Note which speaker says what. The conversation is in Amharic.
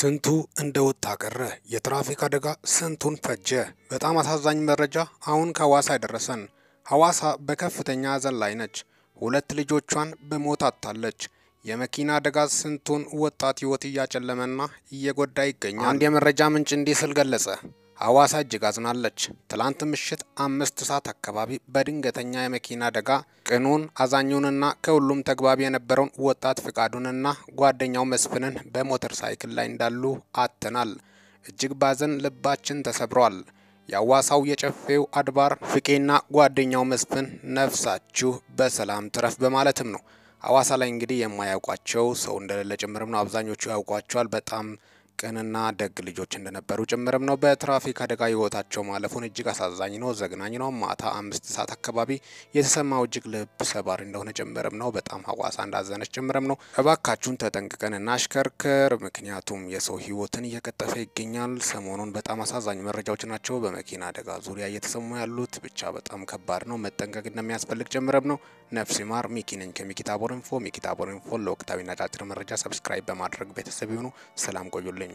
Speaker 1: ስንቱ እንደወጣ ቀረ የትራፊክ አደጋ ስንቱን ፈጀ። በጣም አሳዛኝ መረጃ አሁን ከሐዋሳ ደረሰን። ሐዋሳ በከፍተኛ ሐዘን ላይ ነች። ሁለት ልጆቿን በሞት አጥታለች። የመኪና አደጋ ስንቱን ወጣት ሕይወት እያጨለመና እየጎዳ ይገኛል። አንድ የመረጃ ምንጭ እንዲህ ሲል ገለጸ። ሐዋሳ እጅግ አዝናለች። ትላንት ምሽት 5 ሰዓት አካባቢ በድንገተኛ የመኪና አደጋ ቅኑን አዛኙንና ከሁሉም ተግባቢ የነበረውን ወጣት ፍቃዱንና ጓደኛው መስፍንን በሞተር ሳይክል ላይ እንዳሉ አጥተናል። እጅግ ባዘን ልባችን ተሰብሯል። የሐዋሳው የጨፌው አድባር ፍቄና ጓደኛው መስፍን ነፍሳችሁ በሰላም ትረፍ በማለትም ነው። ሐዋሳ ላይ እንግዲህ የማያውቋቸው ሰው እንደሌለ ጭምርም ነው። አብዛኞቹ ያውቋቸዋል። በጣም ቅንና ደግ ልጆች እንደነበሩ ጭምርም ነው። በትራፊክ አደጋ ህይወታቸው ማለፉን እጅግ አሳዛኝ ነው፣ ዘግናኝ ነው። ማታ 5 ሰዓት አካባቢ የተሰማው እጅግ ልብ ሰባሪ እንደሆነ ጭምርም ነው። በጣም ሐዋሳ እንዳዘነች ጭምርም ነው። እባካችሁን ተጠንቅቀን እናሽከርክር፣ ምክንያቱም የሰው ህይወትን እየቀጠፈ ይገኛል። ሰሞኑን በጣም አሳዛኝ መረጃዎች ናቸው በመኪና አደጋ ዙሪያ እየተሰሙ ያሉት። ብቻ በጣም ከባድ ነው፣ መጠንቀቅ እንደሚያስፈልግ ጭምርም ነው። ነፍስ ይማር። ሚኪ ነኝ ከሚኪ ታቦር ኢንፎ። ሚኪ ታቦር ኢንፎ ለወቅታዊና አጫጭር መረጃ ሰብስክራይብ በማድረግ ቤተሰብ ይሁኑ። ሰላም ቆዩልኝ።